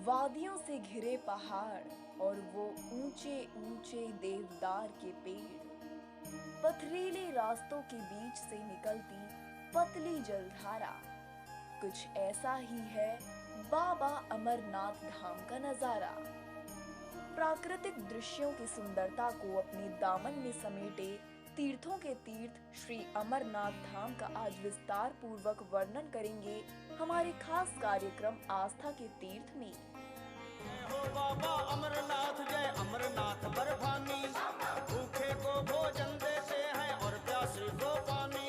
वादियों से घिरे पहाड़ और वो ऊंचे ऊंचे देवदार के पेड़, पथरीले रास्तों के बीच से निकलती पतली जलधारा, कुछ ऐसा ही है बाबा अमरनाथ धाम का नजारा। प्राकृतिक दृश्यों की सुंदरता को अपने दामन में समेटे तीर्थों के तीर्थ श्री अमरनाथ धाम का आज विस्तार पूर्वक वर्णन करेंगे हमारे खास कार्यक्रम आस्था के तीर्थ में। जय हो बाबा अमरनाथ, जय अमरनाथ बर्फानी, भूखे को भोजन देते हैं और प्यासे को पानी।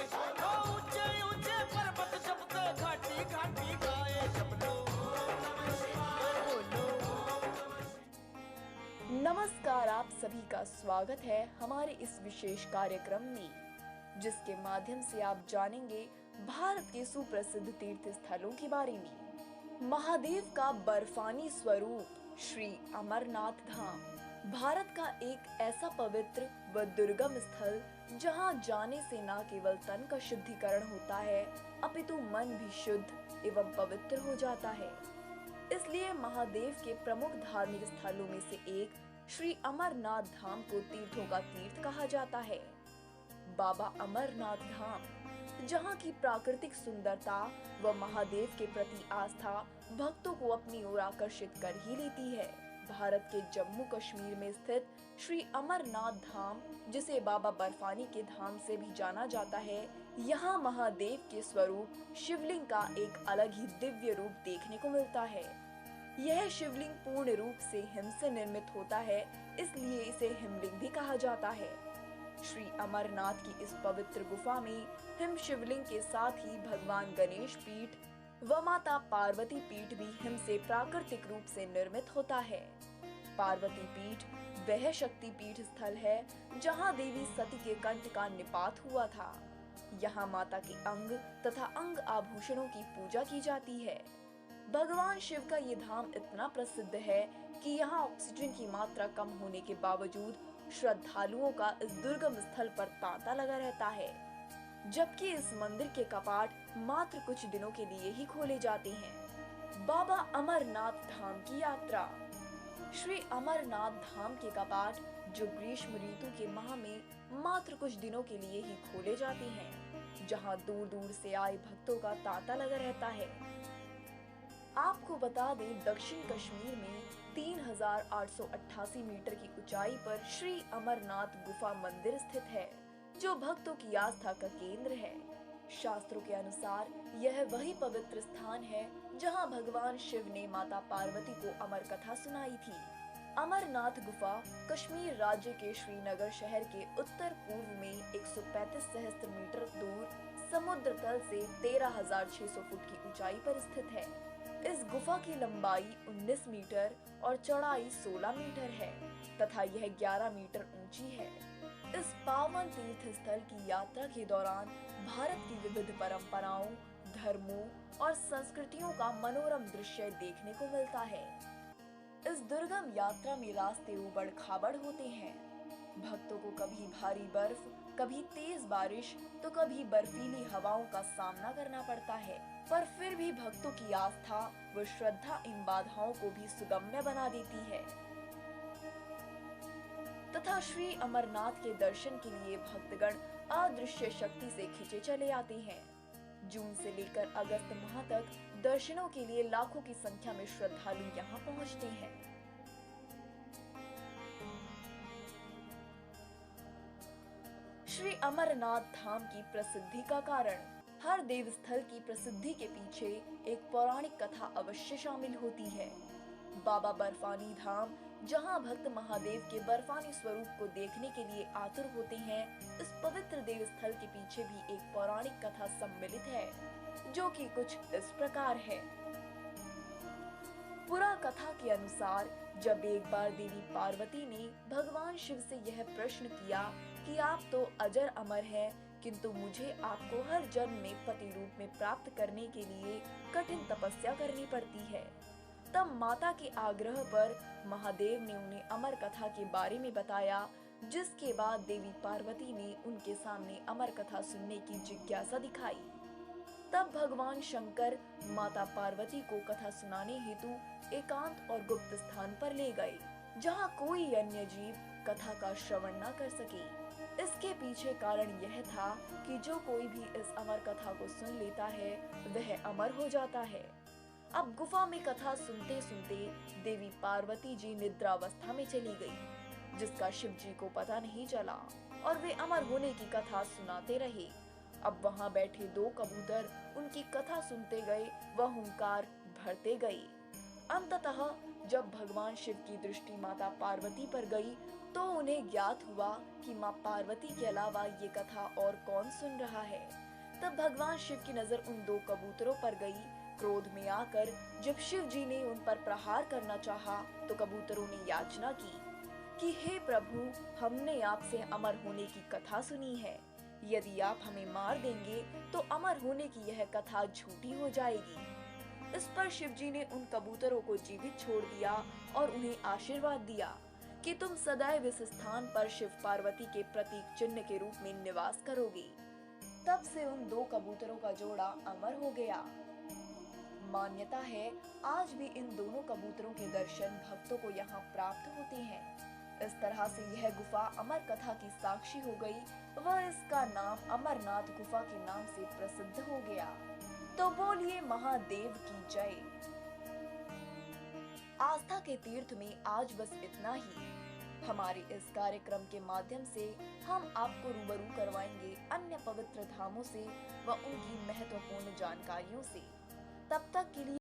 ऊंचे ऊंचे पर्वत जपते, घाटी घाटी गाए जप लो। नमस्कार, आप सभी का स्वागत है हमारे इस विशेष कार्यक्रम में, जिसके माध्यम से आप जानेंगे भारत के सुप्रसिद्ध तीर्थ स्थलों के बारे में। महादेव का बर्फानी स्वरूप श्री अमरनाथ धाम भारत का एक ऐसा पवित्र व दुर्गम स्थल जहां जाने से न केवल तन का शुद्धिकरण होता है अपितु मन भी शुद्ध एवं पवित्र हो जाता है। इसलिए महादेव के प्रमुख धार्मिक स्थलों में से एक श्री अमरनाथ धाम को तीर्थों का तीर्थ कहा जाता है। बाबा अमरनाथ धाम, जहां की प्राकृतिक सुंदरता व महादेव के प्रति आस्था भक्तों को अपनी ओर आकर्षित कर ही लेती है। भारत के जम्मू कश्मीर में स्थित श्री अमरनाथ धाम, जिसे बाबा बर्फानी के धाम से भी जाना जाता है, यहाँ महादेव के स्वरूप शिवलिंग का एक अलग ही दिव्य रूप देखने को मिलता है। यह शिवलिंग पूर्ण रूप से हिम से निर्मित होता है, इसलिए इसे हिमलिंग भी कहा जाता है। श्री अमरनाथ की इस पवित्र गुफा में हिम शिवलिंग के साथ ही भगवान गणेश पीठ व माता पार्वती पीठ भी हिम से प्राकृतिक रूप से निर्मित होता है। पार्वती पीठ वह शक्ति पीठ स्थल है जहां देवी सती के कंठ का निपात हुआ था। यहाँ माता के अंग तथा अंग आभूषणों की पूजा की जाती है। भगवान शिव का ये धाम इतना प्रसिद्ध है कि यहाँ ऑक्सीजन की मात्रा कम होने के बावजूद श्रद्धालुओं का इस दुर्गम स्थल पर तांता लगा रहता है, जबकि इस मंदिर के कपाट मात्र कुछ दिनों के लिए ही खोले जाते हैं। बाबा अमरनाथ धाम की यात्रा। श्री अमरनाथ धाम के कपाट, जो ग्रीष्म ऋतु के माह में मात्र कुछ दिनों के लिए ही खोले जाते हैं, जहां दूर दूर से आए भक्तों का तांता लगा रहता है। आपको बता दें, दक्षिण कश्मीर में 3888 मीटर की ऊंचाई पर श्री अमरनाथ गुफा मंदिर स्थित है, जो भक्तों की आस्था का केंद्र है। शास्त्रों के अनुसार यह वही पवित्र स्थान है जहां भगवान शिव ने माता पार्वती को अमर कथा सुनाई थी। अमरनाथ गुफा कश्मीर राज्य के श्रीनगर शहर के उत्तर पूर्व में 135 सहस्त्र मीटर दूर समुद्र तल से 13,600 फुट की ऊंचाई पर स्थित है। इस गुफा की लंबाई 19 मीटर और चौड़ाई 16 मीटर है तथा यह 11 मीटर ऊंची है। इस पावन तीर्थ स्थल की यात्रा के दौरान भारत की विविध परंपराओं, धर्मों और संस्कृतियों का मनोरम दृश्य देखने को मिलता है। इस दुर्गम यात्रा में रास्ते उबड़ खाबड़ होते हैं। भक्तों को कभी भारी बर्फ, कभी तेज बारिश तो कभी बर्फीली हवाओं का सामना करना पड़ता है, पर फिर भी भक्तों की आस्था व श्रद्धा इन बाधाओं को भी सुगम्य बना देती है तथा श्री अमरनाथ के दर्शन के लिए भक्तगण अदृश्य शक्ति से खिंचे चले आते हैं। जून से लेकर अगस्त माह तक दर्शनों के लिए लाखों की संख्या में श्रद्धालु यहाँ पहुँचते हैं। श्री अमरनाथ धाम की प्रसिद्धि का कारण। हर देव स्थल की प्रसिद्धि के पीछे एक पौराणिक कथा अवश्य शामिल होती है। बाबा बर्फानी धाम, जहां भक्त महादेव के बर्फानी स्वरूप को देखने के लिए आतुर होते हैं, इस पवित्र देव स्थल के पीछे भी एक पौराणिक कथा सम्मिलित है, जो कि कुछ इस प्रकार है। पुरा कथा के अनुसार जब एक बार देवी पार्वती ने भगवान शिव से यह प्रश्न किया कि आप तो अजर अमर हैं, किंतु मुझे आपको हर जन्म में पति रूप में प्राप्त करने के लिए कठिन तपस्या करनी पड़ती है, तब माता के आग्रह पर महादेव ने उन्हें अमर कथा के बारे में बताया, जिसके बाद देवी पार्वती ने उनके सामने अमर कथा सुनने की जिज्ञासा दिखाई। तब भगवान शंकर माता पार्वती को कथा सुनाने हेतु एकांत और गुप्त स्थान पर ले गए, जहाँ कोई अन्य जीव कथा का श्रवण न कर सके। इसके पीछे कारण यह था कि जो कोई भी इस अमर कथा को सुन लेता है वह अमर हो जाता है। अब गुफा में कथा सुनते सुनते देवी पार्वती जी निद्रावस्था में चली गई, जिसका शिव जी को पता नहीं चला और वे अमर होने की कथा सुनाते रहे। अब वहां बैठे दो कबूतर उनकी कथा सुनते गए व हुंकार भरते गए। अंततः जब भगवान शिव की दृष्टि माता पार्वती पर गई तो उन्हें ज्ञात हुआ कि माँ पार्वती के अलावा ये कथा और कौन सुन रहा है। तब भगवान शिव की नजर उन दो कबूतरों पर गई। क्रोध में आकर जब शिव जी ने उन पर प्रहार करना चाहा तो कबूतरों ने याचना की कि हे प्रभु, हमने आपसे अमर होने की कथा सुनी है, यदि आप हमें मार देंगे तो अमर होने की यह कथा झूठी हो जाएगी। इस पर शिव जी ने उन कबूतरों को जीवित छोड़ दिया और उन्हें आशीर्वाद दिया कि तुम सदैव इस स्थान पर शिव पार्वती के प्रतीक चिन्ह के रूप में निवास करोगे। तब से उन दो कबूतरों का जोड़ा अमर हो गया। मान्यता है आज भी इन दोनों कबूतरों के दर्शन भक्तों को यहाँ प्राप्त होते हैं। इस तरह से यह गुफा अमर कथा की साक्षी हो गई व इसका नाम अमरनाथ गुफा के नाम से प्रसिद्ध हो गया। तो बोलिए महादेव की जय। आस्था के तीर्थ में आज बस इतना ही। हमारे इस कार्यक्रम के माध्यम से हम आपको रूबरू करवाएंगे अन्य पवित्र धामों से व उनकी महत्वपूर्ण जानकारियों से। तब तक के लिए